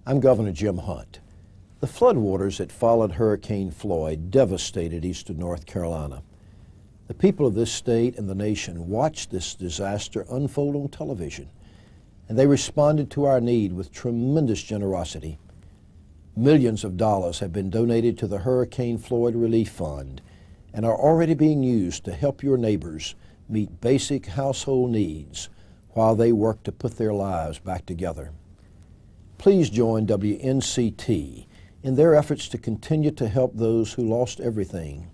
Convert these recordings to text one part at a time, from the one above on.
I'm Governor Jim Hunt. The floodwaters that followed Hurricane Floyd devastated eastern North Carolina. The people of this state and the nation watched this disaster unfold on television, and they responded to our need with tremendous generosity. Millions of dollars have been donated to the Hurricane Floyd Relief Fund and are already being used to help your neighbors meet basic household needs while they work to put their lives back together. Please join WCNT in their efforts to continue to help those who lost everything.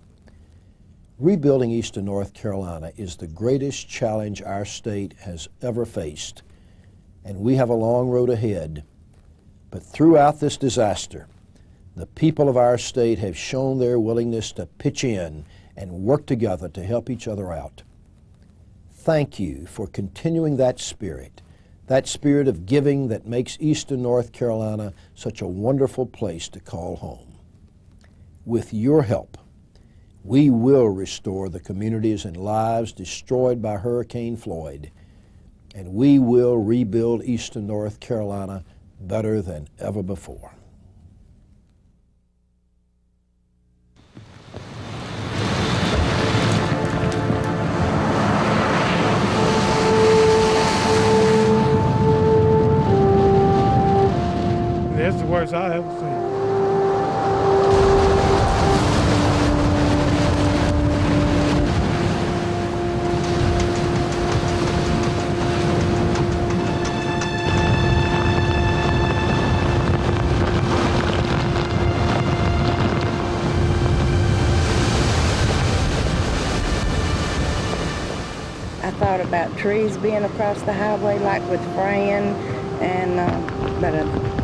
Rebuilding eastern North Carolina is the greatest challenge our state has ever faced, and we have a long road ahead. But throughout this disaster, the people of our state have shown their willingness to pitch in and work together to help each other out. Thank you for continuing that spirit of giving that makes eastern North Carolina such a wonderful place to call home. With your help, we will restore the communities and lives destroyed by Hurricane Floyd, and we will rebuild eastern North Carolina better than ever before. That's the worst I ever seen. I thought about trees being across the highway, like with Fran, but I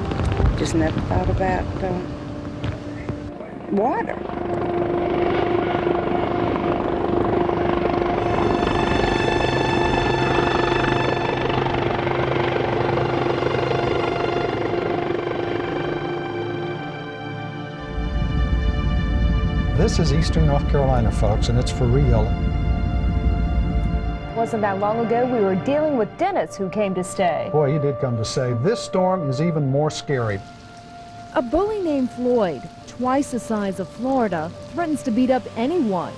just never thought about water. This is eastern North Carolina, folks, and it's for real. Wasn't that long ago we were dealing with Dennis, who came to stay. Boy, he did come to stay. This storm is even more scary. A bully named Floyd, twice the size of Florida, threatens to beat up anyone.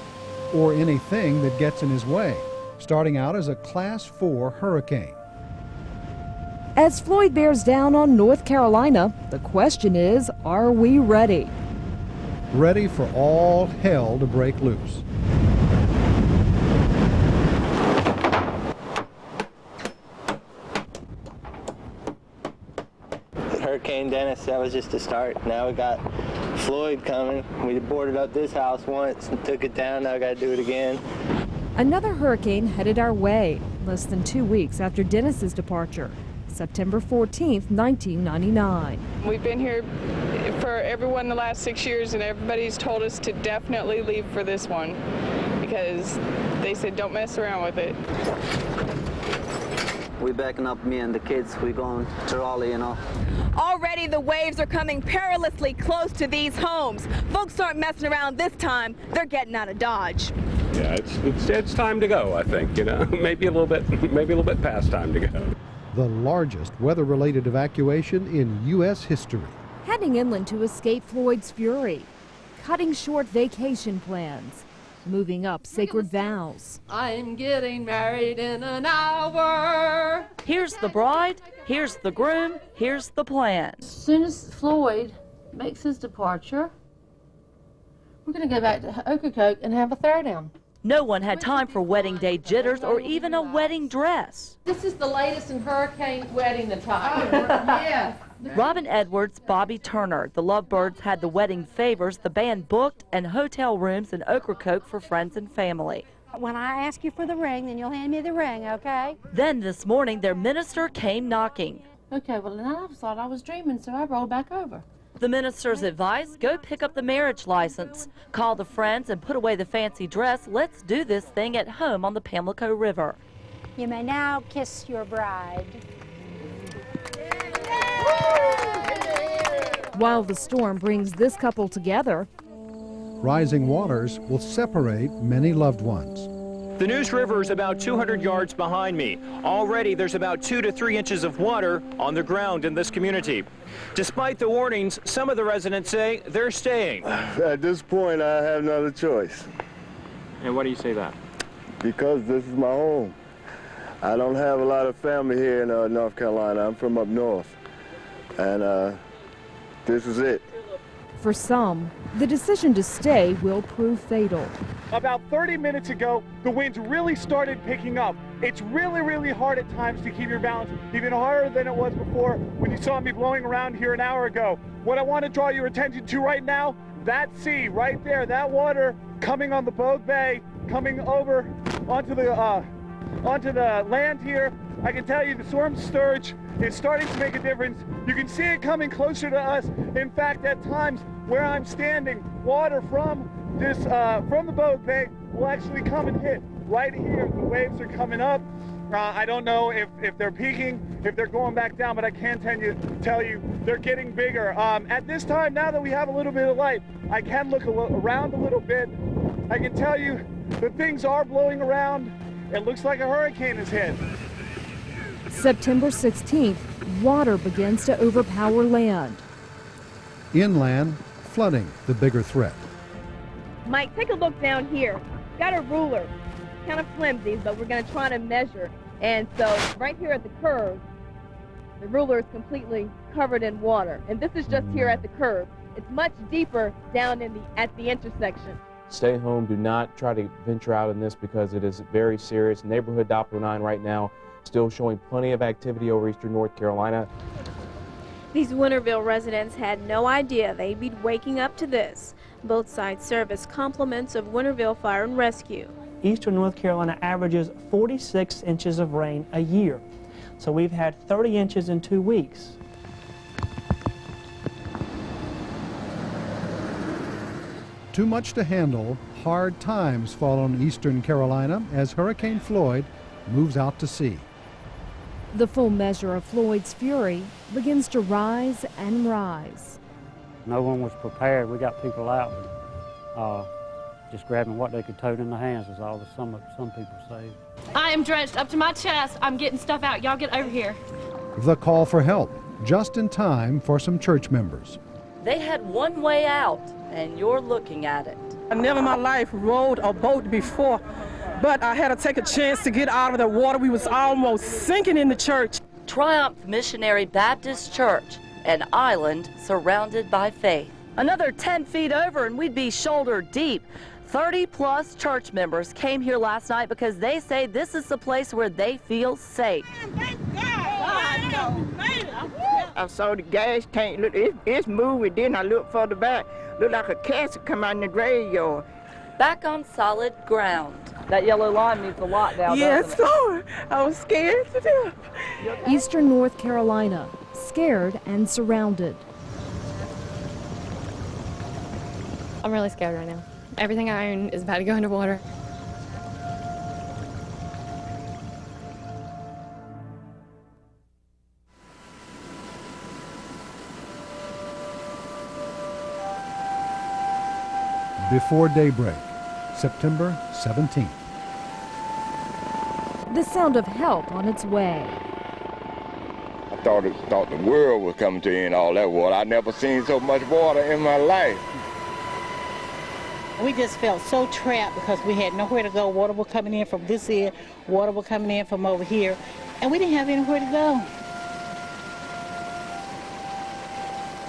Or anything that gets in his way, starting out as a Class 4 hurricane. As Floyd bears down on North Carolina, the question is, are we ready? Ready for all hell to break loose. Hurricane Dennis, that was just a start. Now we got Floyd coming. We boarded up this house once and took it down. Now we got to do it again. Another hurricane headed our way, less than 2 weeks after Dennis's departure, September 14th, 1999. We've been here for everyone the last 6 years, and everybody's told us to definitely leave for this one because they said don't mess around with it. We backing up, me and the kids. We going to Raleigh, you know. Already the waves are coming perilously close to these homes. Folks aren't messing around this time. They're getting out of Dodge. Yeah, it's time to go, I think, you know. maybe a little bit past time to go. The largest weather-related evacuation in U.S. history. Heading inland to escape Floyd's fury, cutting short vacation plans, moving up sacred vows. I'm getting married in an hour. Here's the bride, here's the groom, here's the plan. As soon as Floyd makes his departure, we're going to go back to Ocracoke and have a throwdown. No one had time for wedding day jitters or even a wedding dress. This is the latest in hurricane wedding attire. Yes. Robin Edwards, Bobby Turner, the Lovebirds had the wedding favors, the band booked, and hotel rooms in Ocracoke for friends and family. When I ask you for the ring, then you'll hand me the ring, okay? Then this morning, their minister came knocking. Okay, well, then I thought I was dreaming, so I rolled back over. The minister's advice, go pick up the marriage license. Call the friends and put away the fancy dress. Let's do this thing at home on the Pamlico River. You may now kiss your bride. While the storm brings this couple together, Rising waters will separate many loved ones. The Neuse River is about 200 yards behind me. Already there's about 2 to 3 inches of water on the ground in this community. Despite the warnings, some of the residents say they're staying. At this point, I have no other choice. And why do you say that? Because this is my home. I don't have a lot of family here in North Carolina. I'm from up north. And this is it. For some, the decision to stay will prove fatal. About 30 minutes ago, the winds really started picking up. It's really, really hard at times to keep your balance, even harder than it was before when you saw me blowing around here an hour ago. What I want to draw your attention to right now, that sea right there, that water coming on the Bogue Bay, coming over onto the land here. I can tell you the storm surge is starting to make a difference. You can see it coming closer to us. In fact, at times where I'm standing, water from the Bogue Bay will actually come and hit right here. The waves are coming up. I don't know if they're peaking, if they're going back down, but I can tell you they're getting bigger. At this time, now that we have a little bit of light, I can look around a little bit. I can tell you that things are blowing around. It looks like a hurricane has hit. September 16th, water begins to overpower land. Inland, flooding the bigger threat. Mike, take a look down here. Got a ruler. Kind of flimsy, but we're going to try to measure. And so right here at the curve, the ruler is completely covered in water. And this is just here at the curve. It's much deeper down at the intersection. Stay home. Do not try to venture out in this because it is very serious. Neighborhood Doppler 9 right now still showing plenty of activity over eastern North Carolina. These Winterville residents had no idea they'd be waking up to this. Both sides serve as complements of Winterville Fire and Rescue. Eastern North Carolina averages 46 inches of rain a year. So we've had 30 inches in 2 weeks. Too much to handle, hard times fall on eastern Carolina as Hurricane Floyd moves out to sea. The full measure of Floyd's fury begins to rise and rise. No one was prepared. We got people out just grabbing what they could tote in their hands is all that some people say. I am drenched up to my chest. I'm getting stuff out. Y'all get over here. The call for help, just in time for some church members. They had one way out, and you're looking at it. I never in my life rode a boat before, but I had to take a chance to get out of the water. We was almost sinking in the church. Triumph Missionary Baptist Church, an island surrounded by faith. Another 10 feet over and we'd be shoulder deep. 30-plus church members came here last night because they say this is the place where they feel safe. I saw the gas tank. Look, it's moving. Then I looked further back. Looked like a casket come out in the graveyard. Back on solid ground. That yellow line means a lot now, yes, Lord. I was scared to death. Eastern North Carolina, scared and surrounded. I'm really scared right now. Everything I own is about to go underwater. Before daybreak, September 17th. The sound of help on its way. I thought the world was coming to end all that water. I never seen so much water in my life. We just felt so trapped because we had nowhere to go. Water was coming in from this end, water was coming in from over here, and we didn't have anywhere to go.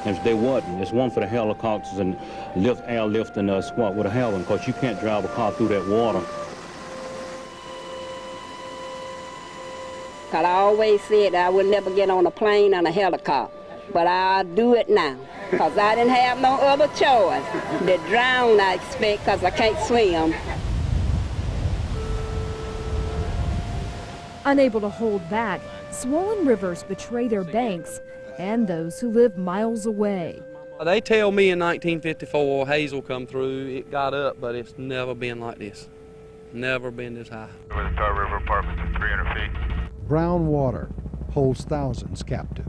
If they wasn't, it's one for the helicopters and airlifting us with a hell, because you can't drive a car through that water. Cause I always said I would never get on a plane and a helicopter, but I'll do it now. Cause I didn't have no other choice. The drown I expect, cause I can't swim. Unable to hold back, swollen rivers betray their banks and those who live miles away. They tell me in 1954 Hazel come through, it got up, but it's never been like this. Never been this high. Where the Tar River apartments are 300 feet. Brown water holds thousands captive.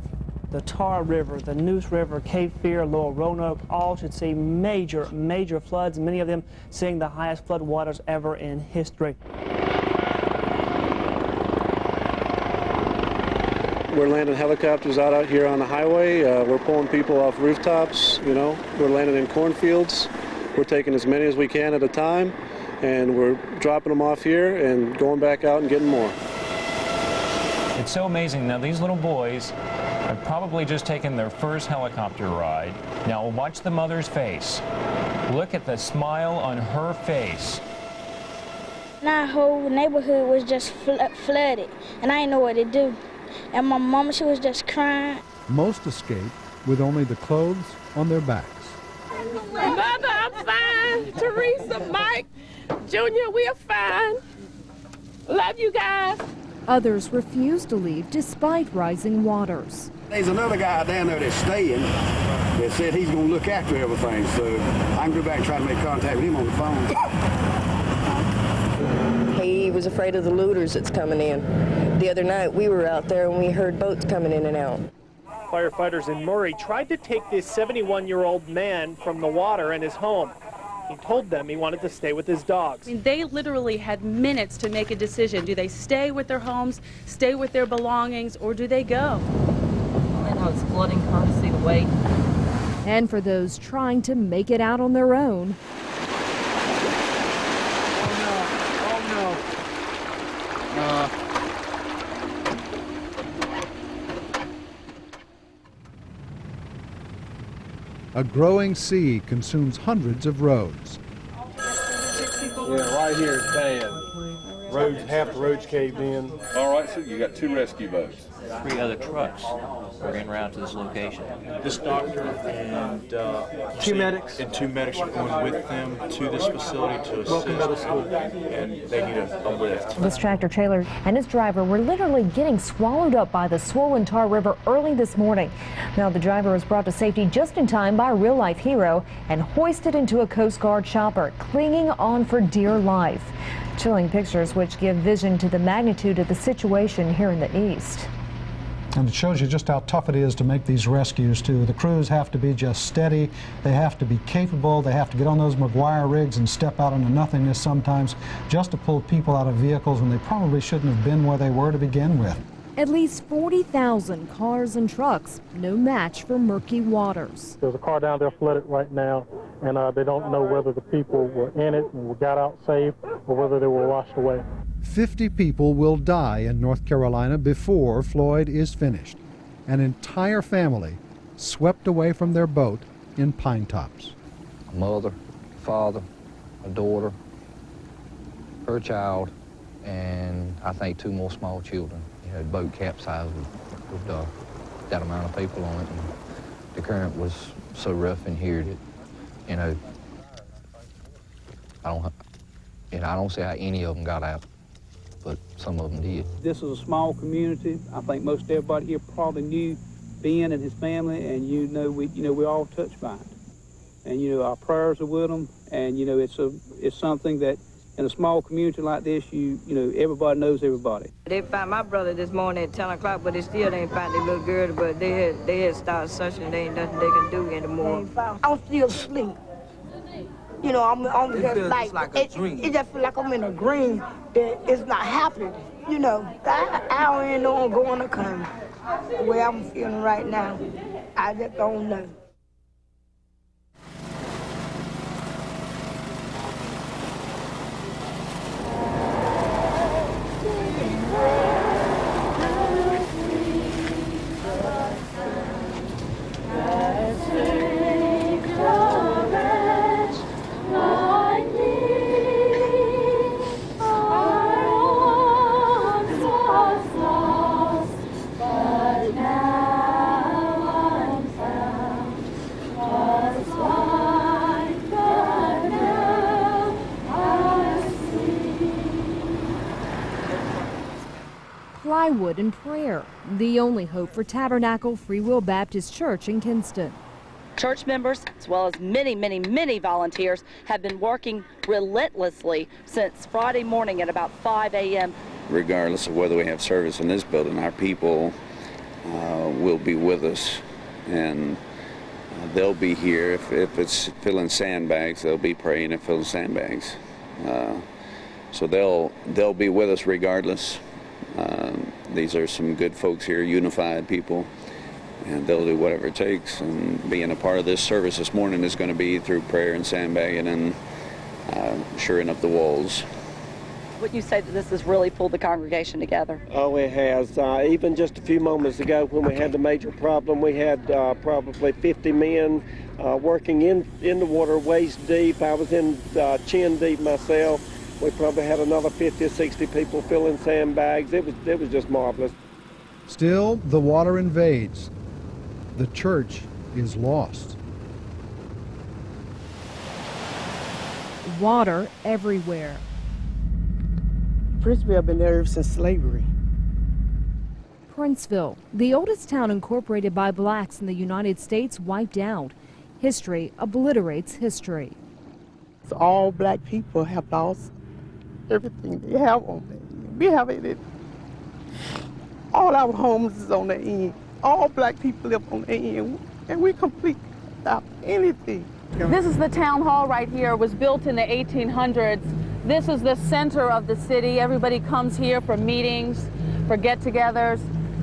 The Tar River, the Neuse River, Cape Fear, Lower Roanoke, all should see major floods, many of them seeing the highest flood waters ever in history. We're landing helicopters out here on the highway. We're pulling people off rooftops, you know. We're landing in cornfields. We're taking as many as we can at a time, and we're dropping them off here and going back out and getting more. It's so amazing. Now, these little boys have probably just taken their first helicopter ride. Now, watch the mother's face. Look at the smile on her face. Our whole neighborhood was just flooded, and I didn't know what to do. And my mama, she was just crying. Most escaped with only the clothes on their backs. Mother, I'm fine. Teresa, Mike, Junior, we're fine. Love you guys. Others refused to leave despite rising waters. There's another guy down there that's staying that said he's going to look after everything, so I can go back and try to make contact with him on the phone. He was afraid of the looters that's coming in. The other night we were out there and we heard boats coming in and out. Firefighters in Murray tried to take this 71-year-old man from the water and his home. He told them he wanted to stay with his dogs. I mean, they literally had minutes to make a decision. Do they stay with their homes, stay with their belongings, or do they go? They know it's flooding, hard to see the weight. And for those trying to make it out on their own, A growing sea consumes hundreds of roads. Yeah, right here it's bad. Roads, half the roads caved in. All right, so you got 2 rescue boats. 3 other trucks are en route to this location. This doctor and 2 medics. And 2 medics are going with them to this facility to assist. And they need a lift. This tractor trailer and its driver were literally getting swallowed up by the swollen Tar River early this morning. Now the driver was brought to safety just in time by a real-life hero and hoisted into a Coast Guard chopper, clinging on for dear life. Chilling pictures which give vision to the magnitude of the situation here in the east. And it shows you just how tough it is to make these rescues, too. The crews have to be just steady. They have to be capable. They have to get on those McGuire rigs and step out into nothingness sometimes just to pull people out of vehicles when they probably shouldn't have been where they were to begin with. At least 40,000 cars and trucks, no match for murky waters. There's a car down there flooded right now, and they don't know whether the people were in it and got out safe or whether they were washed away. 50 people will die in North Carolina before Floyd is finished. An entire family swept away from their boat in Pine Tops. A mother, father, a daughter, her child, and I think 2 more small children. You know, the boat capsized with that amount of people on it, and the current was so rough in here that, you know, I don't see how any of them got out, but some of them did. This is a small community. I think most everybody here probably knew Ben and his family, and we're all touched by it. And our prayers are with them, and it's something that in a small community like this, everybody knows everybody. They found my brother this morning at 10 o'clock, but they still ain't found their little girl, but they had started searching. There ain't nothing they can do anymore. I'm still asleep. I'm just like a dream. It just feel like I'm in a dream. It's not happening. I don't even know I'm going to come. The way I'm feeling right now, I just don't know. Plywood and prayer, the only hope for Tabernacle Free Will Baptist Church in Kinston. Church members, as well as many, many, many volunteers, have been working relentlessly since Friday morning at about 5 a.m. Regardless of whether we have service in this building, our people will be with us, and they'll be here. If it's filling sandbags, they'll be praying and filling sandbags. So they'll be with us regardless. these are some good folks here, unified people, and they'll do whatever it takes. And being a part of this service this morning is going to be through prayer and sandbagging and shoring up the walls. Would you say that this has really pulled the congregation together? Oh, it has. Even just a few moments ago when we had the major problem, we had probably 50 men working in the water waist deep. I was in chin deep myself. We probably had another 50 or 60 people filling sandbags. It was just marvelous. Still, the water invades. The church is lost. Water everywhere. Princeville been there since slavery. Princeville, the oldest town incorporated by blacks in the United States, wiped out. History obliterates history. So all black people have lost everything they have on there. We have it. All our homes is on the end. All black people live on the end, and we complete without anything. This is the town hall right here. It was built in the 1800s. This is the center of the city. Everybody comes here for meetings, for get-togethers,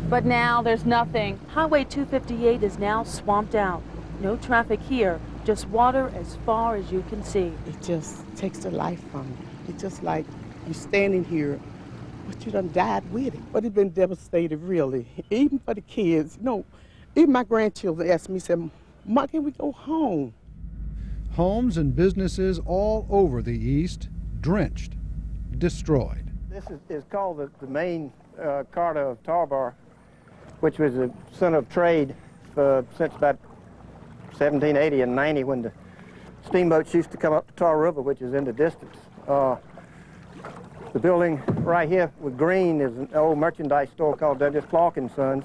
but now there's nothing. Highway 258 is now swamped out. No traffic here, just water as far as you can see. It just takes the life from you. It's just like you're standing here, but you done died with it. But it's been devastated, really, even for the kids. You know, even my grandchildren asked me, said, "Ma, can we go home?" Homes and businesses all over the east, drenched, destroyed. This is called the main carter of Tarboro, which was a center of trade since about 1780 and 90, when the steamboats used to come up the Tar River, which is in the distance. The building right here with green is an old merchandise store called W. Clark & Sons.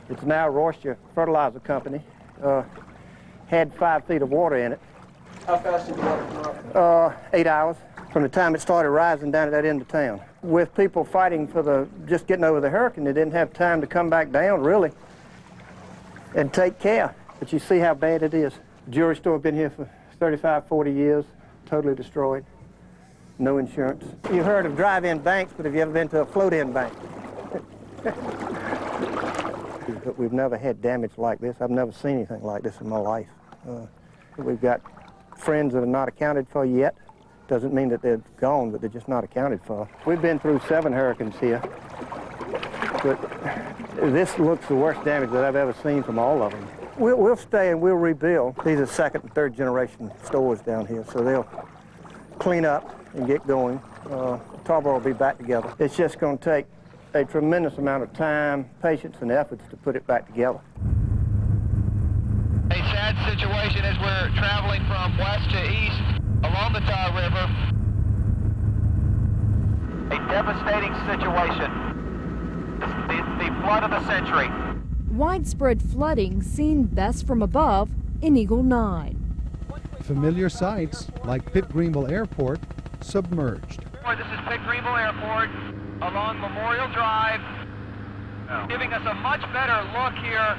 It's now Royster Fertilizer Company. Had 5 feet of water in it. How fast did the water come up? 8 hours from the time it started rising down at that end of town. With people fighting for just getting over the hurricane, they didn't have time to come back down, really, and take care. But you see how bad it is. The jewelry store been here for 35, 40 years, totally destroyed. No insurance. You heard of drive-in banks, but have you ever been to a float-in bank? But we've never had damage like this. I've never seen anything like this in my life. We've got friends that are not accounted for yet. Doesn't mean that they're gone, but they're just not accounted for. We've been through 7 hurricanes here, but this looks the worst damage that I've ever seen from all of them. We'll stay and we'll rebuild. These are 2nd and 3rd generation stores down here, so they'll clean up and get going. Tarboro will be back together. It's just going to take a tremendous amount of time, patience, and efforts to put it back together. A sad situation as we're traveling from west to east along the Tar River. A devastating situation. The flood of the century. Widespread flooding seen best from above in Eagle 9. Familiar sights like Pitt Greenville Airport submerged. This is Pitt Greenville Airport along Memorial Drive, giving us a much better look here.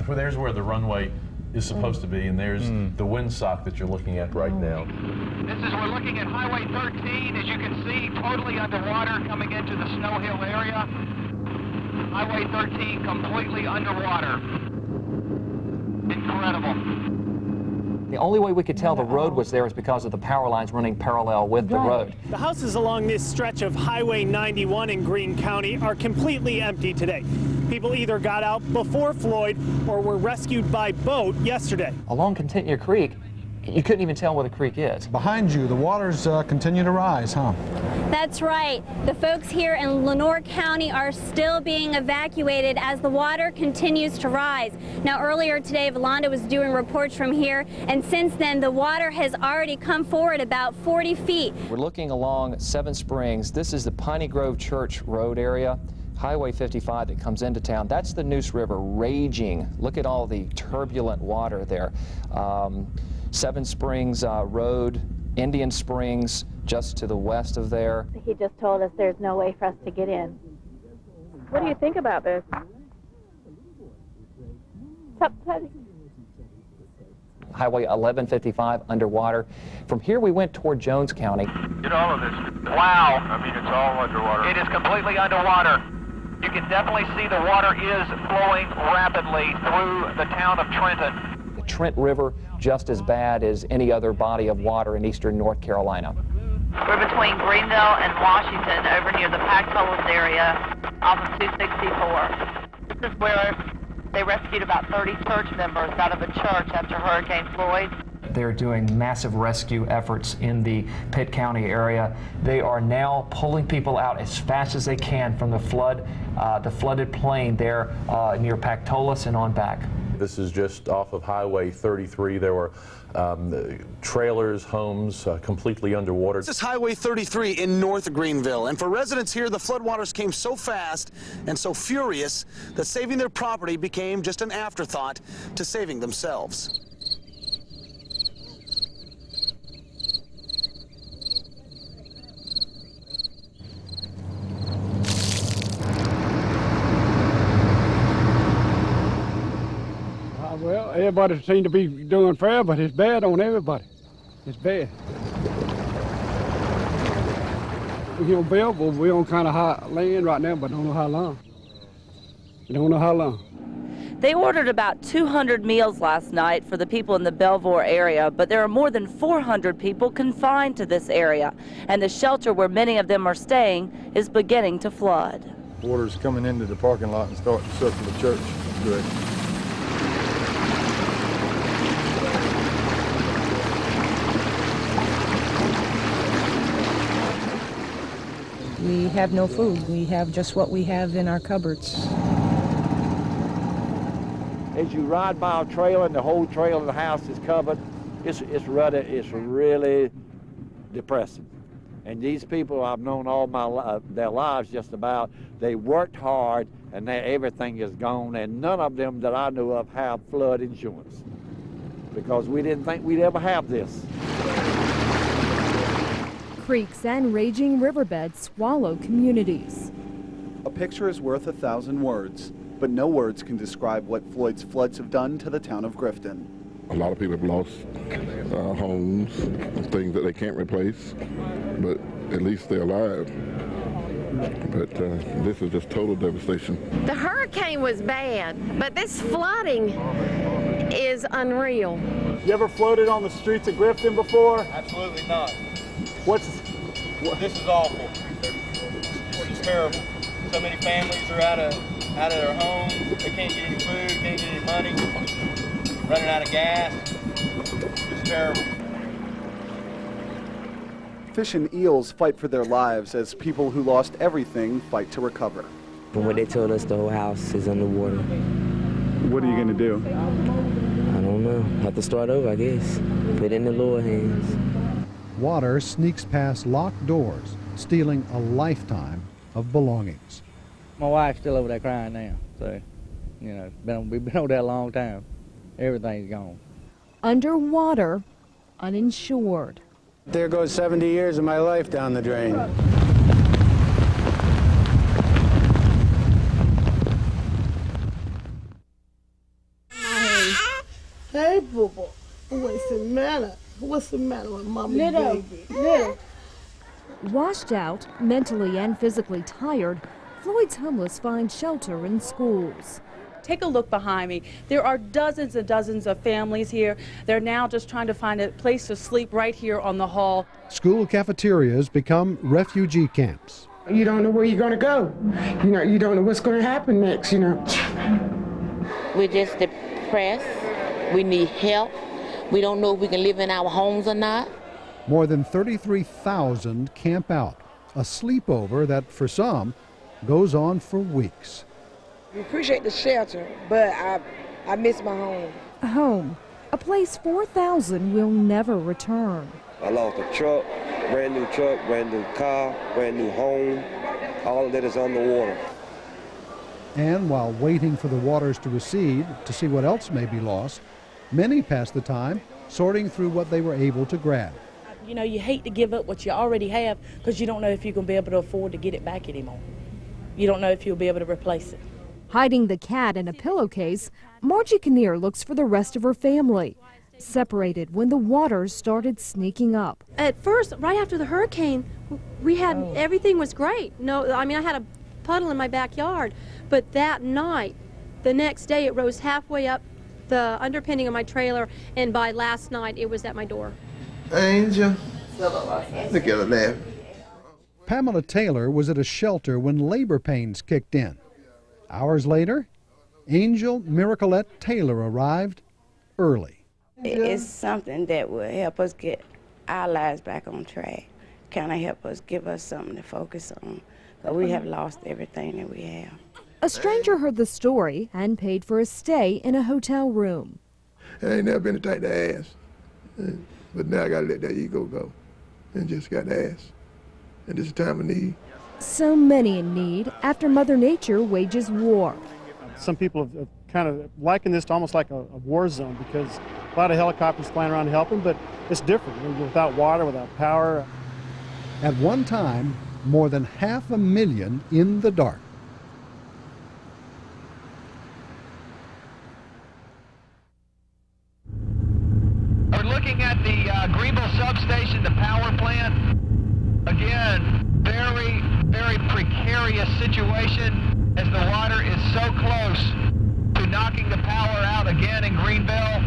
There's where the runway is supposed to be, and there's the windsock that you're looking at right now. We're looking at Highway 13, as you can see, totally underwater coming into the Snow Hill area. Highway 13 completely underwater. Incredible. The only way we could tell the road was there is because of the power lines running parallel with the road. The houses along this stretch of Highway 91 in Greene County are completely empty today. People either got out before Floyd or were rescued by boat yesterday. Along Contentner Creek, you couldn't even tell where the creek is. Behind you, the waters continue to rise, huh? That's right. The folks here in Lenoir County are still being evacuated as the water continues to rise. Now, earlier today, Valanda was doing reports from here, and since then, the water has already come forward about 40 feet. We're looking along Seven Springs. This is the Piney Grove Church Road area. Highway 55 that comes into town, that's the Neuse River raging. Look at all the turbulent water there. Seven Springs Road, Indian Springs, just to the west of there. He just told us there's no way for us to get in. What do you think about this? Highway 1155 underwater. From here we went toward Jones County. Get all of this. Wow. I mean, it's all underwater. It is completely underwater. You You can definitely see the water is flowing rapidly through the town of Trenton. The Trent River, just as bad as any other body of water in eastern North Carolina. We're between Greenville and Washington over near the Pactolus area off of 264. This is where they rescued about 30 church members out of a church after Hurricane Floyd. They're doing massive rescue efforts in the Pitt County area. They are now pulling people out as fast as they can from the flooded plain there near Pactolus and on back. This is just off of Highway 33. There were trailers, homes completely underwater. This is Highway 33 in North Greenville, and for residents here, the floodwaters came so fast and so furious that saving their property became just an afterthought to saving themselves. Well, everybody seems to be doing fair, but it's bad on everybody. It's bad. We're on Belleville, we're on kind of high land right now, but don't know how long. We don't know how long. They ordered about 200 meals last night for the people in the Belvoir area, but there are more than 400 people confined to this area, and the shelter where many of them are staying is beginning to flood. Water's coming into the parking lot and starting to circle the church. Good. We have no food. We have just what we have in our cupboards. As you ride by a trail and the whole trail of the house is covered, it's really depressing. And these people I've known all their lives just about, they worked hard and everything is gone, and none of them that I knew of have flood insurance because we didn't think we'd ever have this. Creeks and raging riverbeds swallow communities. A picture is worth 1,000 words, but no words can describe what Floyd's floods have done to the town of Grifton. A lot of people have lost homes, things that they can't replace, but at least they're alive. But this is just total devastation. The hurricane was bad, but this flooding is unreal. You ever floated on the streets of Grifton before? Absolutely not. This is awful. This is terrible. So many families are out of their homes. They can't get any food, can't get any money, running out of gas. It's terrible. Fish and eels fight for their lives as people who lost everything fight to recover. From what they told us, the whole house is underwater. What are you going to do? I don't know. Have to start over, I guess. Put it in the Lord's hands. Water sneaks past locked doors, stealing a lifetime of belongings. My wife's still over there crying now, so, you know, we've been over there a long time. Everything's gone. Underwater, uninsured. There goes 70 years of my life down the drain. Hey, boo-boo. What's the matter? What's the matter with mommy, baby? Little. Washed out, mentally and physically tired, Floyd's homeless find shelter in schools. Take a look behind me. There are dozens and dozens of families here. They're now just trying to find a place to sleep right here on the hall. School cafeterias become refugee camps. You don't know where you're going to go. You don't know what's going to happen next, We're just depressed. We need help. We don't know if we can live in our homes or not. More than 33,000 camp out, a sleepover that, for some, goes on for weeks. We appreciate the shelter, but I miss my home. Home, a place 4,000 will never return. I lost a truck, brand new car, brand new home. All of that is underwater. And while waiting for the waters to recede to see what else may be lost, many pass the time sorting through what they were able to grab. You know, you hate to give up what you already have because you don't know if you're going to be able to afford to get it back anymore. You don't know if you'll be able to replace it. Hiding the cat in a pillowcase, Margie Kinnear looks for the rest of her family, separated when the waters started sneaking up. At first, right after the hurricane, we had everything was great. No, I mean, I had a puddle in my backyard. But that night, the next day, it rose halfway up the underpinning of my trailer, and by last night, it was at my door. Angel, look at her laugh. Pamela Taylor was at a shelter when labor pains kicked in. Hours later, Angel Miraculette Taylor arrived early. It's something that will help us get our lives back on track, kind of help us, give us something to focus on, because we have lost everything that we have. A stranger heard the story and paid for a stay in a hotel room. I ain't never been the type to ask, but now I gotta let that ego go and just gotta ask. And this is a time of need. So many in need after Mother Nature wages war. Some people have kind of likened this to almost like a war zone, because a lot of helicopters flying around helping, but it's different. Without water, without power. At one time, more than 500,000 in the dark. We're looking at the Greenville substation, the power plant. Again, very, very precarious situation as the water is so close to knocking the power out again in Greenville.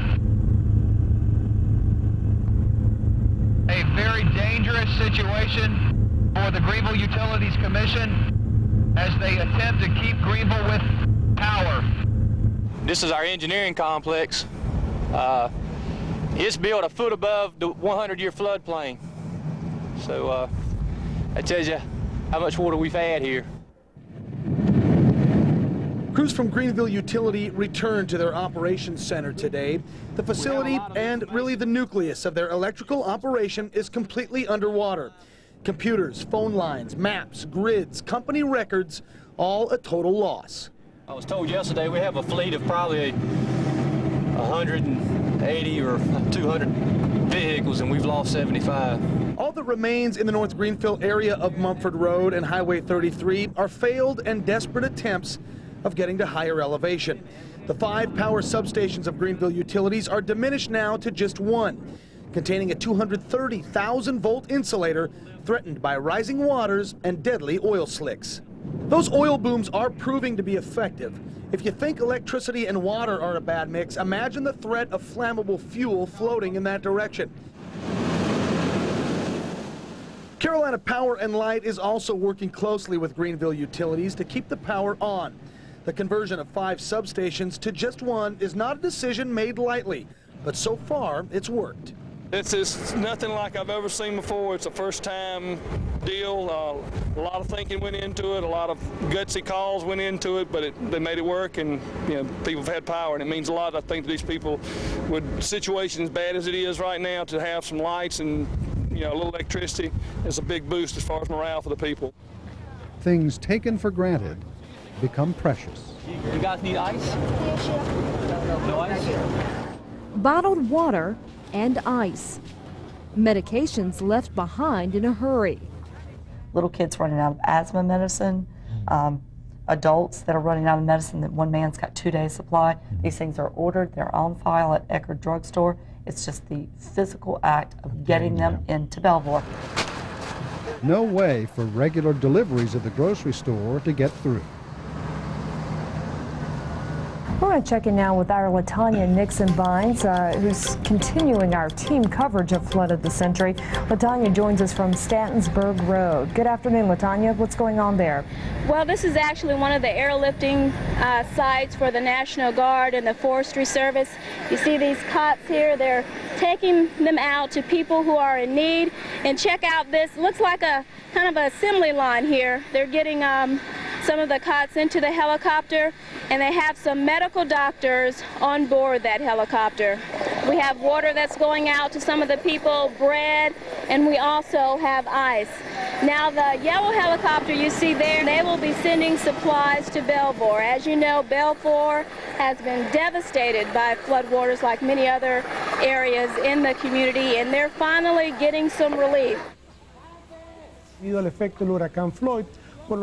A very dangerous situation for the Greenville Utilities Commission as they attempt to keep Greenville with power. This is our engineering complex. It's built a foot above the 100-year floodplain. So that tells you how much water we've had here. Crews from Greenville Utility returned to their operations center today. The facility and really the nucleus of their electrical operation is completely underwater. Computers, phone lines, maps, grids, company records, all a total loss. I was told yesterday we have a fleet of probably 180 or 200 vehicles, and we've lost 75. All that remains in the North Greenville area of Mumford Road and Highway 33 are failed and desperate attempts of getting to higher elevation. The 5 power substations of Greenville Utilities are diminished now to just one, containing a 230,000-volt insulator threatened by rising waters and deadly oil slicks. Those oil booms are proving to be effective. If you think electricity and water are a bad mix, imagine the threat of flammable fuel floating in that direction. Carolina Power and Light is also working closely with Greenville Utilities to keep the power on. The conversion of 5 substations to just one is not a decision made lightly, but so far it's worked. It's nothing like I've ever seen before. It's a first-time deal. A lot of thinking went into it. A lot of gutsy calls went into it, but they made it work, and people have had power, and it means a lot. I think to these people, with situations as bad as it is right now, to have some lights and a little electricity is a big boost as far as morale for the people. Things taken for granted become precious. You guys need ice? No ice? Bottled water and ice. Medications left behind in a hurry. Little kids running out of asthma medicine, adults that are running out of medicine, that one man's got 2 days supply. These things are ordered, they're on file at Eckerd Drugstore. It's just the physical act of getting them into Belvoir. No way for regular deliveries at the grocery store to get through. We're going to check in now with our LaTanya Nixon-Vines, who's continuing our team coverage of Flood of the Century. LaTanya joins us from Stantonsburg Road. Good afternoon, LaTanya. What's going on there? Well, this is actually one of the airlifting sites for the National Guard and the Forestry Service. You see these cots here. They're taking them out to people who are in need. And check out this. Looks like a kind of an assembly line here. They're getting some of the cots into the helicopter, and they have some medical doctors on board that helicopter. We have water that's going out to some of the people, bread, and we also have ice. Now the yellow helicopter you see there, they will be sending supplies to Belvoir. As you know, Belvoir has been devastated by floodwaters like many other areas in the community, and they're finally getting some relief.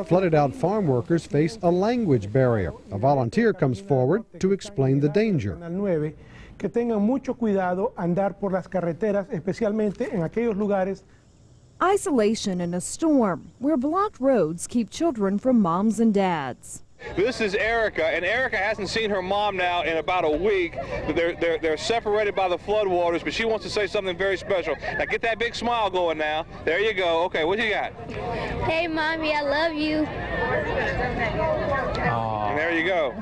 Flooded out farm workers face a language barrier. A volunteer comes forward to explain the danger. Que tengan mucho cuidado andar por las carreteras, especialmente en aquellos lugares. Isolation in a storm where blocked roads keep children from moms and dads. This is Erica, and Erica hasn't seen her mom now in about a week. They're separated by the floodwaters, but she wants to say something very special. Now get that big smile going now. There you go. Okay, what you got? Hey, Mommy, I love you. And there you go.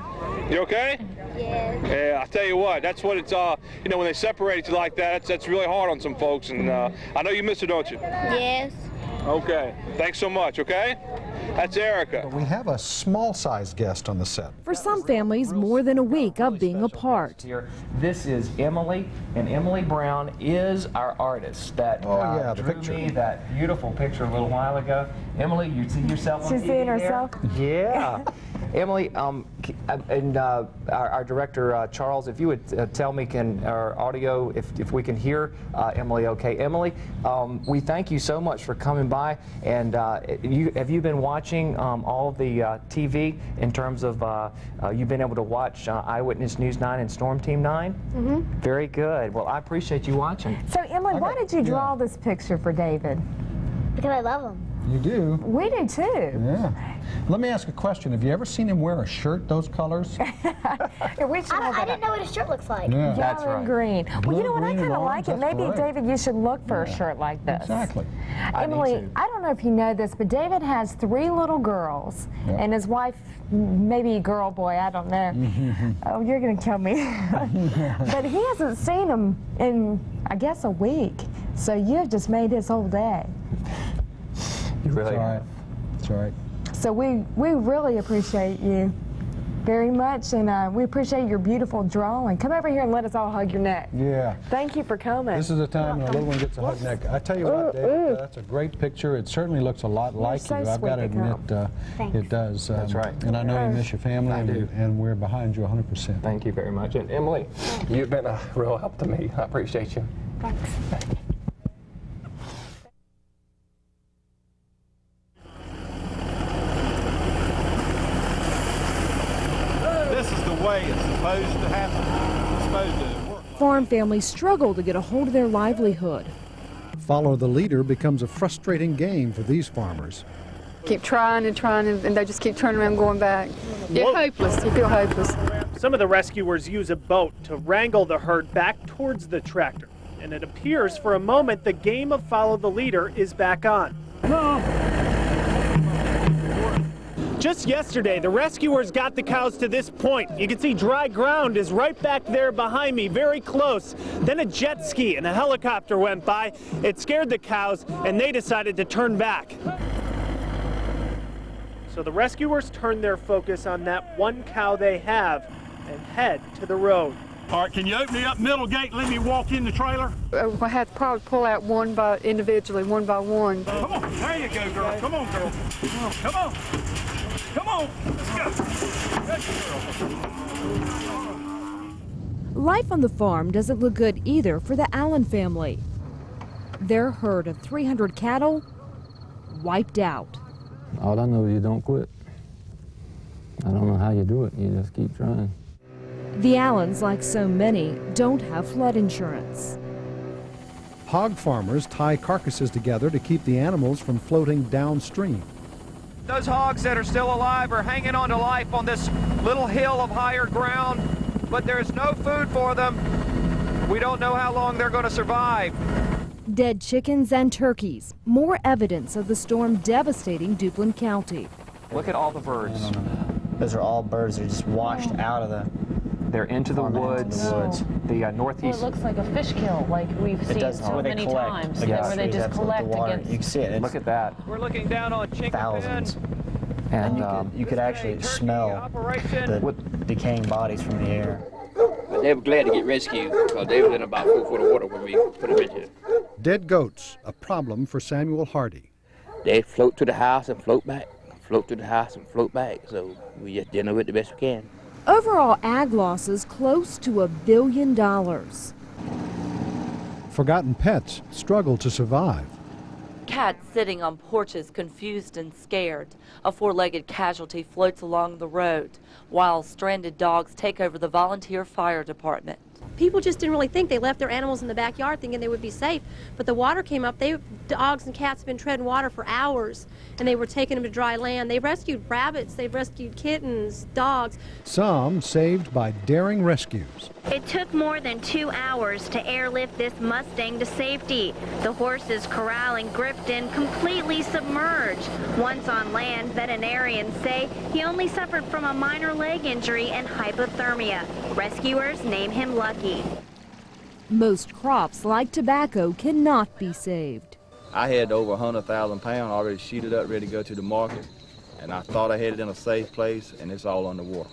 You okay? Yes. Yeah, I tell you what, that's what it's, you know, when they separate you like that, that's really hard on some folks, and I know you miss her, don't you? Yes. Okay, thanks so much, okay? That's Erica. We have a small-sized guest on the set. For some families, more than a week of being apart. Here, this is Emily, and Emily Brown is our artist that drew me that beautiful picture a little while ago. Emily, you see yourself on TV She's seeing herself? Yeah. Emily, and our director, Charles, if you would tell me, our audio, if we can hear Emily okay. Emily, we thank you so much for coming by, and have you been watching all of the TV in terms of, you've been able to watch Eyewitness News 9 and Storm Team 9? Mm-hmm. Very good. Well, I appreciate you watching. So, Emily, why did you draw this picture for David? Because I love him. You do? We do too. Yeah. Let me ask a question. Have you ever seen him wear a shirt those colors? I didn't know what a shirt looks like. Yeah. Yellow and green. Well, you know what? I kind of like it. Maybe, great. David, you should look for a shirt like this. Exactly. Emily, I don't know if you know this, but David has 3 little girls, and his wife, maybe girl, boy, I don't know. Oh, you're going to kill me. But he hasn't seen them in, I guess, a week. So you've just made his whole day. You really have. That's all right. So we really appreciate you very much, and we appreciate your beautiful drawing. Come over here and let us all hug your neck. Yeah. Thank you for coming. This is the time when a little one gets a hug neck. I tell you what, David, that's a great picture. It certainly looks a lot like so you. I've got to admit, it does. That's right. And I know you miss your family, and we're behind you 100%. Thank you very much. And Emily, you've been a real help to me. I appreciate you. Thanks. Way it's supposed to happen. It's supposed to work. Farm families struggle to get a hold of their livelihood. Follow the leader becomes a frustrating game for these farmers. Keep trying and trying, and they just keep turning around and going back. You're hopeless. You feel hopeless. Some of the rescuers use a boat to wrangle the herd back towards the tractor. And it appears for a moment the game of follow the leader is back on. Just yesterday, the rescuers got the cows to this point. You can see dry ground is right back there behind me, very close. Then a jet ski and a helicopter went by. It scared the cows, and they decided to turn back. So the rescuers turned their focus on that one cow they have and head to the road. All right, can you open me up middle gate and let me walk in the trailer? We're going to have to probably pull out one by one. Come on, there you go, girl. Come on, girl. Come on. Come on, let's go. Life on the farm doesn't look good either for the Allen family. Their herd of 300 cattle wiped out. All I know is you don't quit. I don't know how you do it. You just keep trying. The Allens, like so many, don't have flood insurance. Hog farmers tie carcasses together to keep the animals from floating downstream. Those hogs that are still alive are hanging on to life on this little hill of higher ground, but there's no food for them. We don't know how long they're going to survive. Dead chickens and turkeys, more evidence of the storm devastating Duplin County. Look at all the birds. Those are all birds that are just washed out of the... They're into the woods. The northeast. Well, it looks like a fish kill, like we've seen so many times, where they just collect against. You can see it. Look at that. We're looking down on Chicken thousands. And you could actually smell the decaying bodies from the air. But they were glad to get rescued because they were in about 4 foot of water when we put them in here. Dead goats, a problem for Samuel Hardy. They float to the house and float back, float to the house and float back, so we just deal with it the best we can. Overall ag losses close to $1 billion. Forgotten pets struggle to survive. Cats sitting on porches, confused and scared. A 4-legged casualty floats along the road, while stranded dogs take over the volunteer fire department. people just didn't really think. They left their animals in the backyard thinking they would be safe. But the water came up. Dogs and cats have been treading water for hours, and they were taking them to dry land. They rescued rabbits. They rescued kittens, dogs. Some saved by daring rescues. It took more than 2 hours to airlift this Mustang to safety. The horses corralling Grifton completely submerged. Once on land, veterinarians say he only suffered from a minor leg injury and hypothermia. Rescuers name him lucky. Most crops, like tobacco, cannot be saved. I had over 100,000 pounds already sheeted up, ready to go to the market, and I thought I had it in a safe place, and it's all underwater.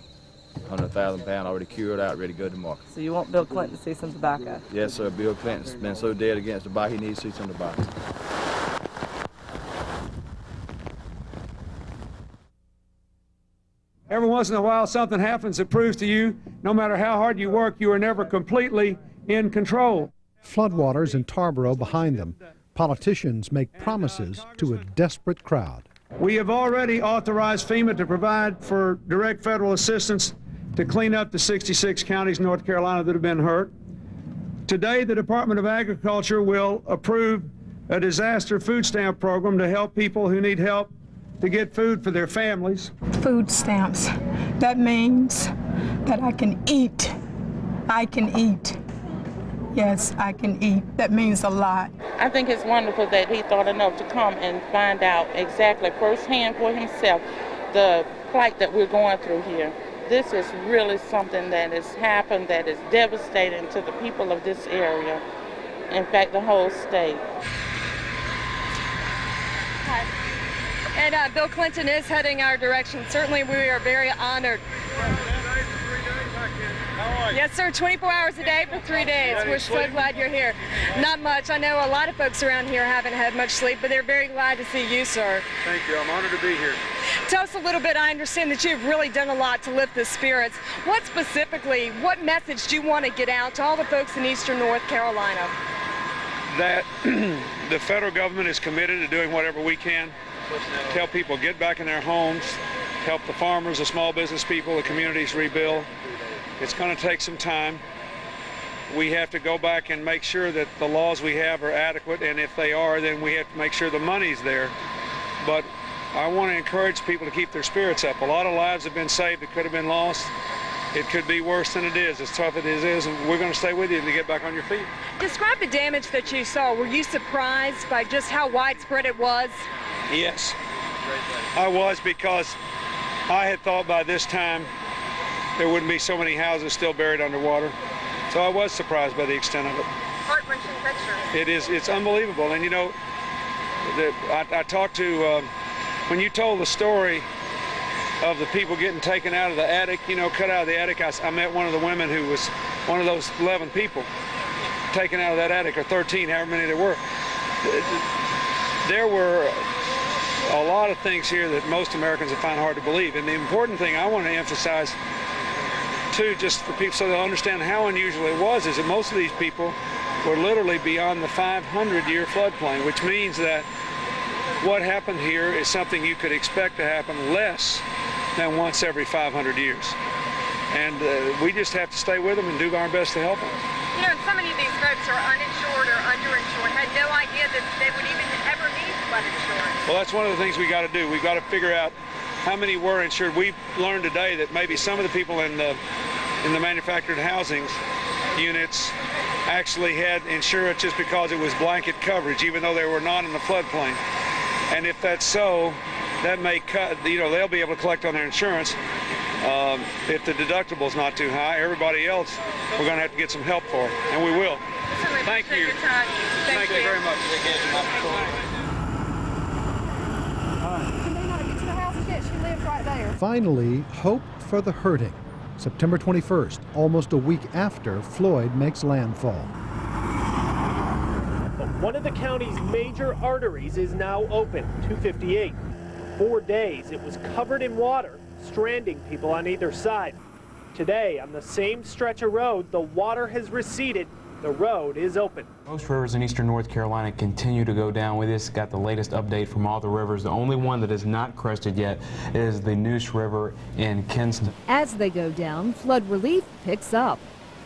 100,000 pounds already cured out, ready to go to market. So you want Bill Clinton to see some tobacco? Yes, sir. Bill Clinton's been so dead against tobacco, he needs to see some tobacco. Every once in a while, something happens that proves to you, no matter how hard you work, you are never completely in control. Floodwaters in Tarboro behind them. Politicians make promises to a desperate crowd. We have already authorized FEMA to provide for direct federal assistance to clean up the 66 counties in North Carolina that have been hurt. Today, the Department of Agriculture will approve a disaster food stamp program to help people who need help to get food for their families. Food stamps. That means that I can eat. I can eat. Yes, I can eat. That means a lot. I think it's wonderful that he thought enough to come and find out exactly firsthand for himself the plight that we're going through here. This is really something that has happened that is devastating to the people of this area. In fact, the whole state. Hi. And Bill Clinton is heading our direction. Certainly we are very honored. Yes, sir, 24 hours a day for 3 days. We're so glad you're here. Not much. I know a lot of folks around here haven't had much sleep, but they're very glad to see you, sir. Thank you. I'm honored to be here. Tell us a little bit. I understand that you've really done a lot to lift the spirits. What message do you want to get out to all the folks in eastern North Carolina? That the federal government is committed to doing whatever we can to help people get back in their homes, help the farmers, the small business people, the communities rebuild. It's going to take some time. We have to go back and make sure that the laws we have are adequate, and if they are, then we have to make sure the money's there. But I want to encourage people to keep their spirits up. A lot of lives have been saved that could have been lost. It could be worse than it is, as tough as it is, and we're going to stay with you to get back on your feet. Describe the damage that you saw. Were you surprised by just how widespread it was? Yes, I was, because I had thought by this time there wouldn't be so many houses still buried underwater. So I was surprised by the extent of it. Heart-wrenching picture. It's unbelievable. And you know, I talked to, when you told the story of the people getting taken out of the attic, you know, cut out of the attic, I met one of the women who was one of those 11 people taken out of that attic, or 13, however many there were. There were a lot of things here that most Americans would find hard to believe. And the important thing I want to emphasize too, just for people so they'll understand how unusual it was, is that most of these people were literally beyond the 500-year floodplain, which means that what happened here is something you could expect to happen less than once every 500 years. And we just have to stay with them and do our best to help them. You know, so many of these folks are uninsured or underinsured, had no idea that they would even ever need flood insurance. Well, that's one of the things we got to do. We've got to figure out how many were insured. We've learned today that maybe some of the people in the manufactured housing units actually had insurance just because it was blanket coverage, even though they were not in the floodplain. And if that's so, that may cut, you know, they'll be able to collect on their insurance. If the deductible's not too high, everybody else, we're going to have to get some help for, and we will. Thank you. Thank you very much. Finally, hope for the hurting. September 21st, almost a week after Floyd makes landfall. One of the county's major arteries is now open, 258. For 4 days, it was covered in water, stranding people on either side. Today, on the same stretch of road, the water has receded. The road is open. Most rivers in eastern North Carolina continue to go down. We just got the latest update from all the rivers. The only one that is not crested yet is the Neuse River in Kinston. As they go down, flood relief picks up.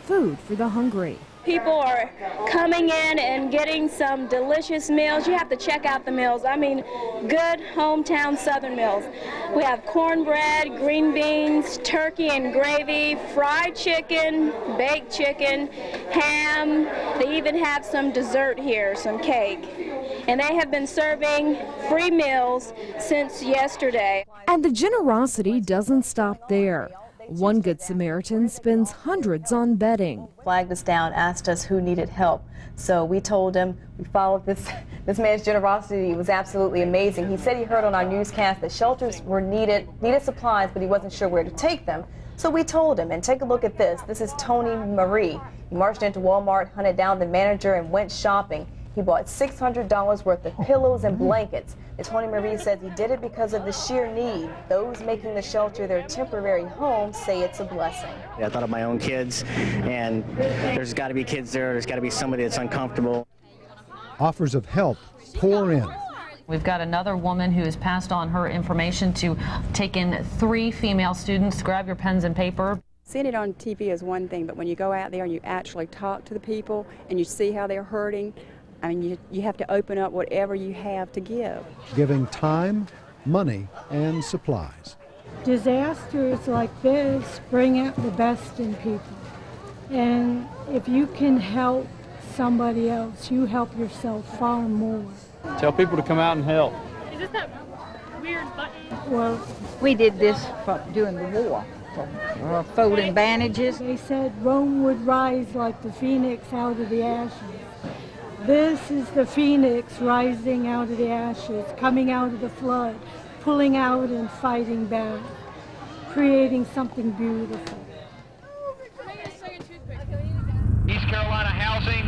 food for the hungry. People are coming in and getting some delicious meals. You have to check out the meals. I mean, good hometown Southern meals. We have cornbread, green beans, turkey and gravy, fried chicken, baked chicken, ham. They even have some dessert here, some cake. And they have been serving free meals since yesterday. And the generosity doesn't stop there. One Good Samaritan spends hundreds on bedding. Flagged us down, asked us who needed help. So we told him, we followed this man's generosity. It was absolutely amazing. He said he heard on our newscast that shelters were needed supplies, but he wasn't sure where to take them. So we told him, and take a look at this. This is Tony Marie. He marched into Walmart, hunted down the manager, and went shopping. He bought $600 worth of pillows and blankets. And Tony Marie says he did it because of the sheer need. Those making the shelter their temporary home say it's a blessing. I thought of my own kids, and there's got to be kids there. There's got to be somebody that's uncomfortable. Offers of help pour in. We've got another woman who has passed on her information to take in 3 female students. Grab your pens and paper. Seeing it on TV is one thing, but when you go out there and you actually talk to the people and you see how they're hurting, I mean, you have to open up whatever you have to give. Giving time, money, and supplies. Disasters like this bring out the best in people. And if you can help somebody else, you help yourself far more. Tell people to come out and help. Is this that weird button? Well, we did this during the war. Folding bandages. They said Rome would rise like the phoenix out of the ashes. This is the phoenix rising out of the ashes, coming out of the flood, pulling out and fighting back, creating something beautiful. East Carolina housing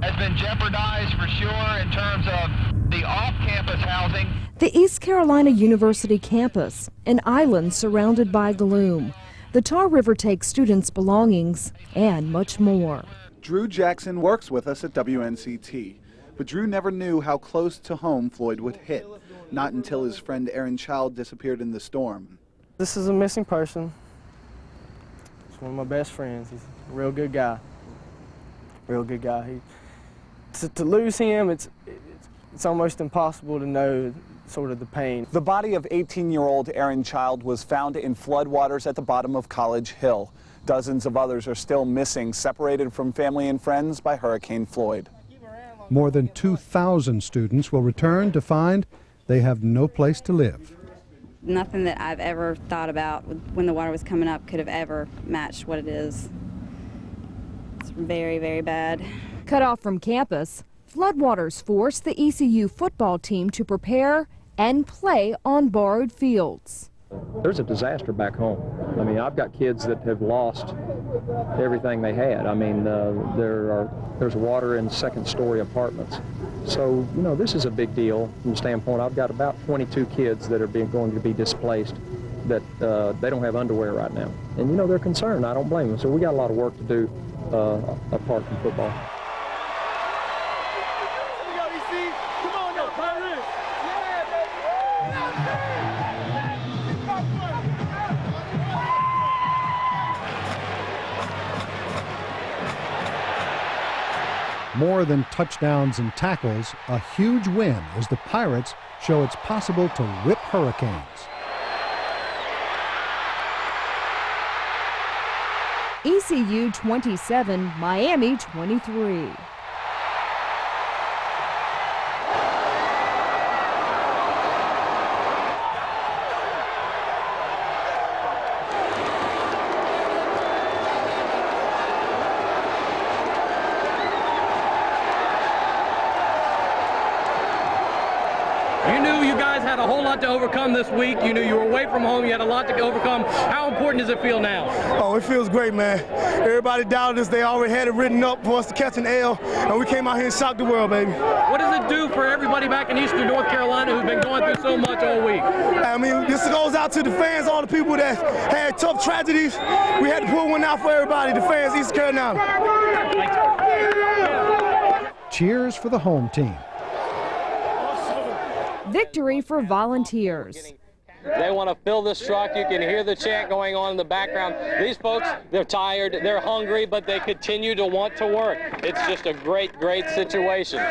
has been jeopardized for sure in terms of the off-campus housing. The East Carolina University campus, an island surrounded by gloom. The Tar River takes students' belongings and much more. Drew Jackson works with us at WNCT, but Drew never knew how close to home Floyd would hit, not until his friend Aaron Child disappeared in the storm. This is a missing person. He's one of my best friends. He's a real good guy. Real good guy. To lose him, it's almost impossible to know sort of the pain. The body of 18-year-old Aaron Child was found in floodwaters at the bottom of College Hill. Dozens of others are still missing, separated from family and friends by Hurricane Floyd. More than 2,000 students will return to find they have no place to live. Nothing that I've ever thought about when the water was coming up could have ever matched what it is. It's very, very bad. Cut off from campus, floodwaters forced the ECU football team to prepare and play on borrowed fields. There's a disaster back home. I mean, I've got kids that have lost everything they had. I mean, there's water in second-story apartments. So, you know, this is a big deal from the standpoint. I've got about 22 kids that are going to be displaced that they don't have underwear right now. And, you know, they're concerned. I don't blame them. So we got a lot of work to do apart from football. More than touchdowns and tackles, a huge win as the Pirates show it's possible to whip Hurricanes. ECU 27, Miami 23. You knew you guys had a whole lot to overcome this week. You knew you were away from home. You had a lot to overcome. How important does it feel now? Oh, it feels great, man. Everybody doubted us. They already had it written up for us to catch an L, and we came out here and shocked the world, baby. What does it do for everybody back in Eastern North Carolina who's been going through so much all week? I mean, this goes out to the fans, all the people that had tough tragedies. We had to pull one out for everybody, the fans, Eastern Carolina. Cheers for the home team. Victory for Volunteers. They want to fill this truck. You can hear the chant going on in the background. These folks, they're tired, they're hungry, but they continue to want to work. It's just a great, great situation.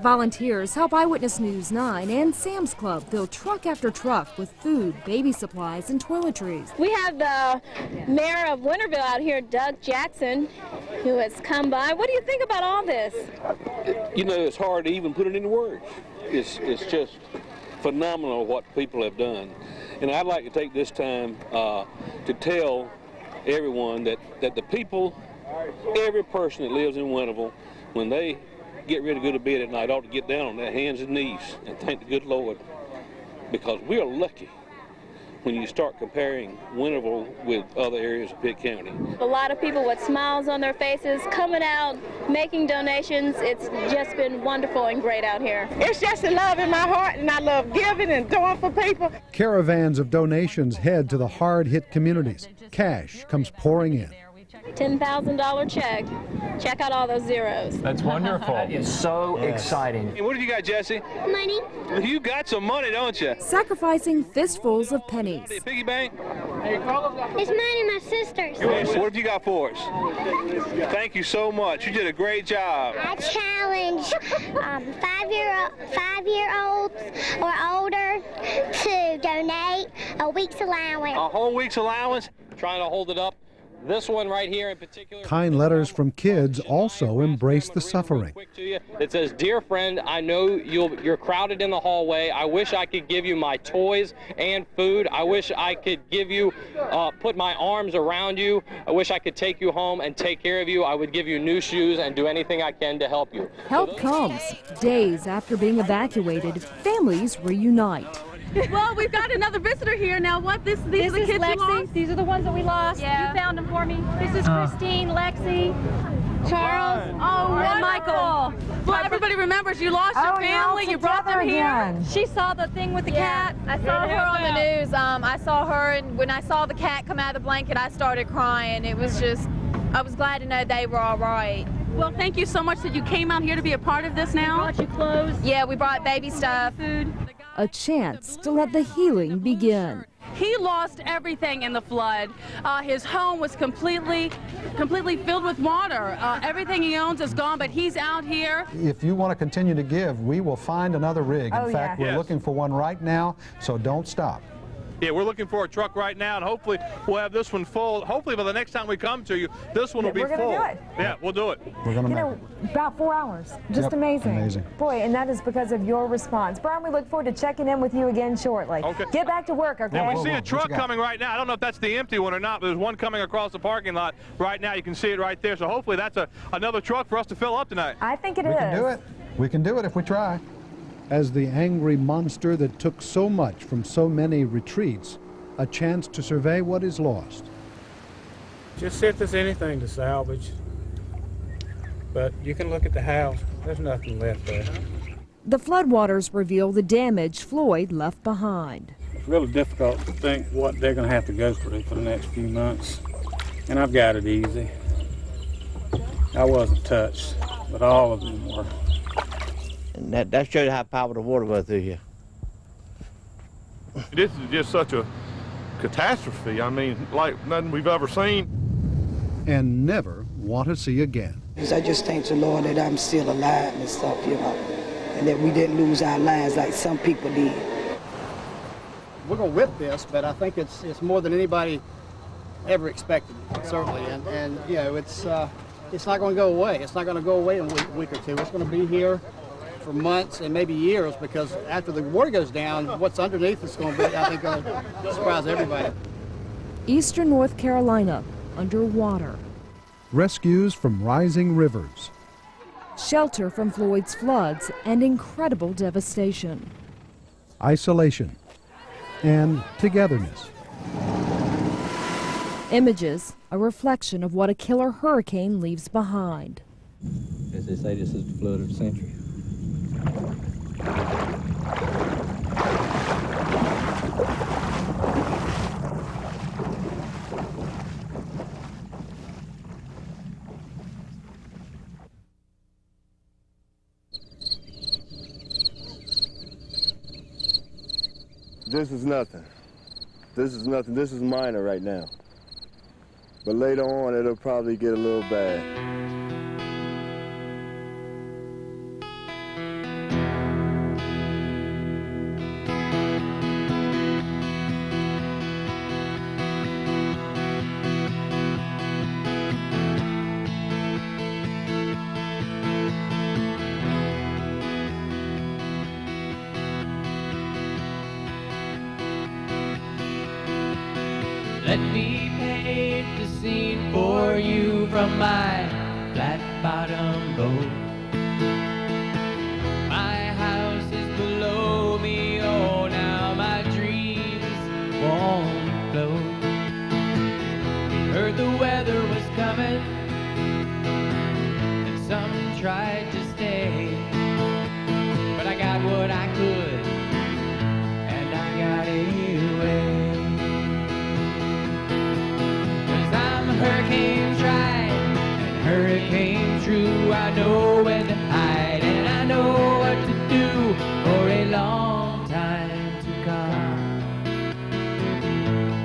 Volunteers help Eyewitness News 9 and Sam's Club fill truck after truck with food, baby supplies, and toiletries. We have the mayor of Winterville out here, Doug Jackson, who has come by. What do you think about all this? You know, it's hard to even put it into words. It's just phenomenal what people have done. And I'd like to take this time to tell everyone that the people, every person that lives in Winterville, when they get ready to go to bed at night, ought to get down on their hands and knees and thank the good Lord, because we are lucky when you start comparing Winterville with other areas of Pitt County. A lot of people with smiles on their faces coming out, making donations. It's just been wonderful and great out here. It's just a love in my heart, and I love giving and doing for people. Caravans of donations head to the hard-hit communities. Cash comes pouring in. $10,000 check. Check out all those zeros. That's wonderful. That is so exciting. Hey, what have you got, Jesse? Money. You got some money, don't you? Sacrificing fistfuls of pennies. Piggy bank? It's mine and my sister's. What have you got for us? Thank you so much. You did a great job. I challenge 5-year-olds or older to donate a week's allowance. A whole week's allowance? Trying to hold it up. This one right here in particular. Kind letters from kids also embrace the suffering. It says, "Dear friend, I know you're crowded in the hallway. I wish I could give you my toys and food. I wish I could give you, put my arms around you. I wish I could take you home and take care of you. I would give you new shoes and do anything I can to help you." Help comes. Days after being evacuated, families reunite. Well, we've got another visitor here now. These are the kids you lost? These are the ones that we lost. Yeah. You found them for me. This is Christine, Lexi, Charles, and Michael. Well, everybody remembers you lost your family. You brought them here. She saw the thing with the cat. I saw her on the news. I saw her, and when I saw the cat come out of the blanket, I started crying. It was just, I was glad to know they were all right. Well, thank you so much that you came out here to be a part of this now. We brought you clothes. Yeah, we brought baby stuff. Food. A chance to let the healing begin. He lost everything in the flood. His home was completely filled with water. Everything he owns is gone, but he's out here. If you want to continue to give, we will find another rig. In fact, we're Yes. looking for one right now, so don't stop. Yeah, we're looking for a truck right now, and hopefully we'll have this one full. Hopefully by the next time we come to you, this one will be We're gonna full. do it. Yeah, we'll do it. We're going to You make know, about 4 hours. Just Yep, amazing. amazing. Boy, and that is because of your response. Brian, we look forward to checking in with you again shortly. Okay. Get back to work, okay? And we see a truck coming right now. I don't know if that's the empty one or not, but there's one coming across the parking lot right now. You can see it right there. So hopefully that's another truck for us to fill up tonight. I think it is. We can do it. We can do it if we try. As the angry monster that took so much from so many retreats, a chance to survey what is lost. Just see if there's anything to salvage. But you can look at the house. There's nothing left there. The floodwaters reveal the damage Floyd left behind. It's really difficult to think what they're going to have to go through for the next few months. And I've got it easy. I wasn't touched, but all of them were. And that shows you how powerful the water was through here. This is just such a catastrophe. I mean, like nothing we've ever seen. And never want to see again. I just thank the Lord that I'm still alive and stuff, you know, and that we didn't lose our lives like some people did. We're going to whip this, but I think it's more than anybody ever expected, certainly. And you know, it's not going to go away. It's not going to go away in a week or two. It's going to be here for months and maybe years, because after the water goes down, what's underneath is going to be, I think, going to surprise everybody. Eastern North Carolina, underwater. Rescues from rising rivers. Shelter from Floyd's floods and incredible devastation. Isolation and togetherness. Images, a reflection of what a killer hurricane leaves behind. As they say, this is the flood of the century. This is nothing. This is nothing. This is minor right now. But later on, it'll probably get a little bad. Let me paint the scene for you from my flat-bottom boat. My house is below me, oh, now my dreams won't float. Heard the weather was coming, and some tried to stay. But I got what I could, and I got away. Hurricane tried and hurricane true. I know when to hide and I know what to do for a long time to come.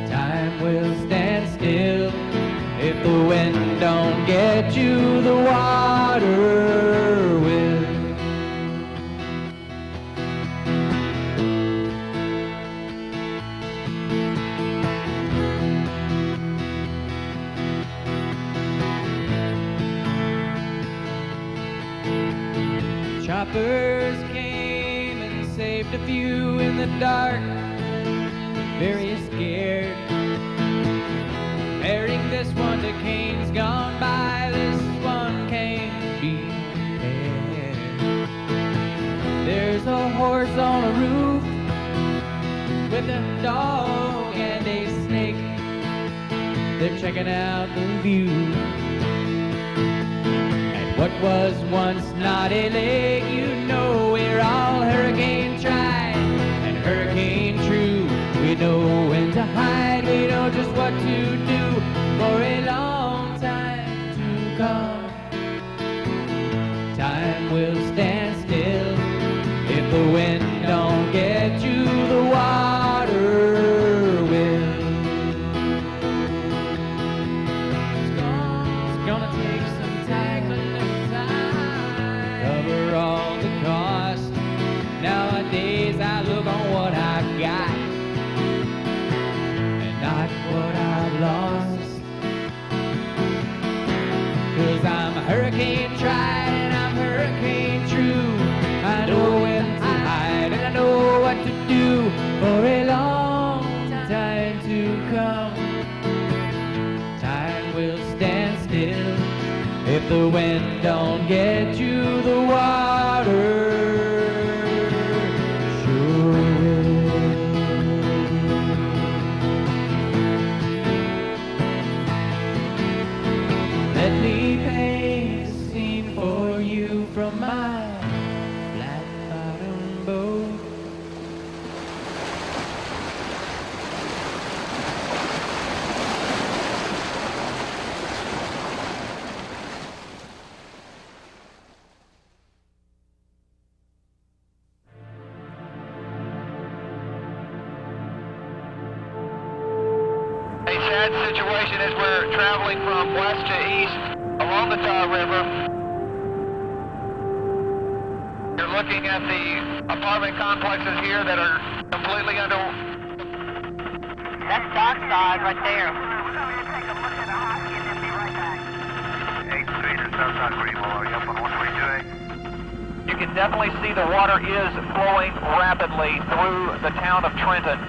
Time will stand still if the wind don't get you. The water will. Choppers came and saved a few in the dark, very scared. Comparing this one to Cain's gone by, this one can't be compared. There's a horse on a roof with a dog and a snake. They're checking out the view. What was once not a lake, you know we're all hurricane tried and hurricane true. We know when to hide, we know just what to do for a long time to come. Time will stand still if the wind don't get you, the water will. It's gonna take some tackling. Cover all the cost. Nowadays I look on what I've got and not what I've lost. 'Cause I'm hurricane tried and I'm hurricane true. I know when to hide and I know what to do for a long time to come. Time will stand still if the wind don't get you, the water sure will. Let me paint a scene for you from my flat-bottom boat. Sad situation as we're traveling from west to east along the Tar River. You're looking at the apartment complexes here that are completely under. That's dockside right there. 8th Street and Southside Greenville. Are you up on 122A? You can definitely see the water is flowing rapidly through the town of Trenton.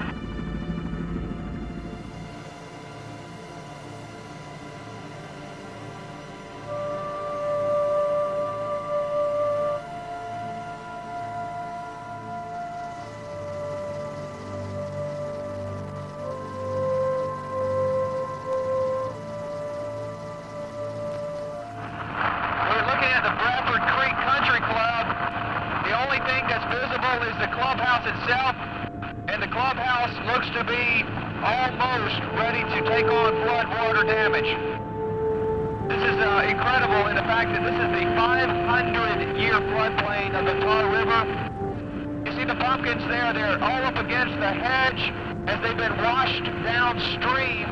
Is the clubhouse itself, and the clubhouse looks to be almost ready to take on floodwater damage. This is incredible in the fact that this is the 500-year floodplain of the Tar River. You see see the pumpkins there. They're all up against the hedge as they've been washed downstream.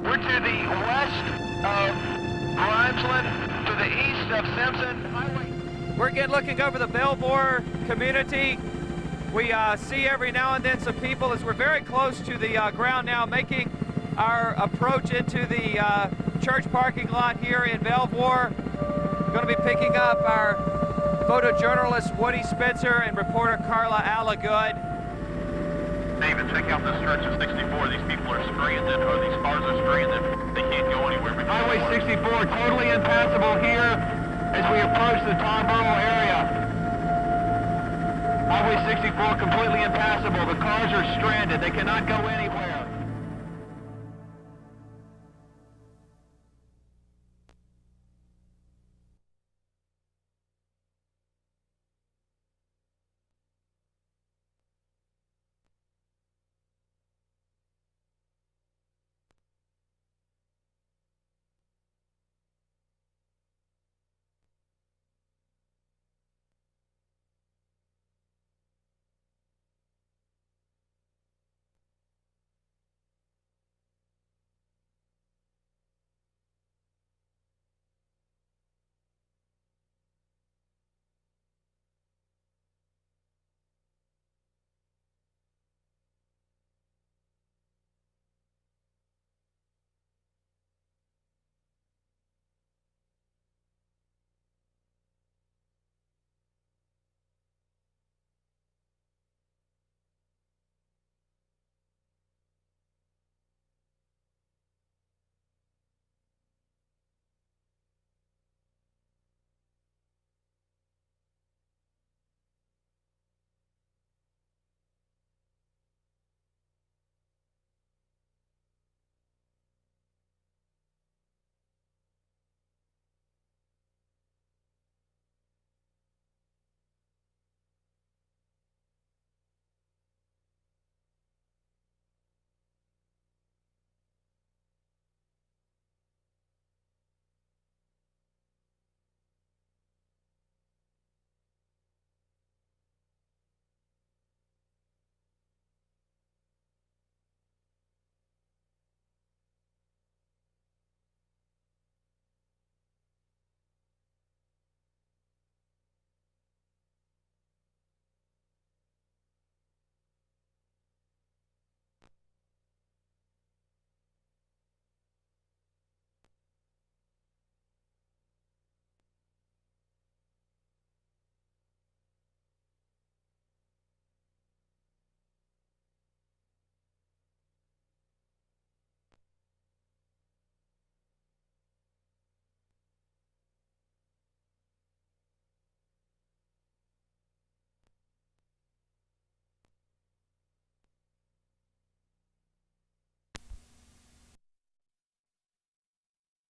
We're to the west of Grimesland, to the east of Simpson Highway. We're again looking over the Belvoir community. We see every now and then some people as we're very close to the ground now, making our approach into the church parking lot here in Belvoir. Going to be picking up our photojournalist Woody Spencer and reporter Carla Allagood. David, check out this church at 64. These people are stranded, or these cars are stranded. They can't go anywhere. Highway 64 totally impassable here as we approach the Tomboro area. Highway 64 completely impassable. The cars are stranded. They cannot go anywhere.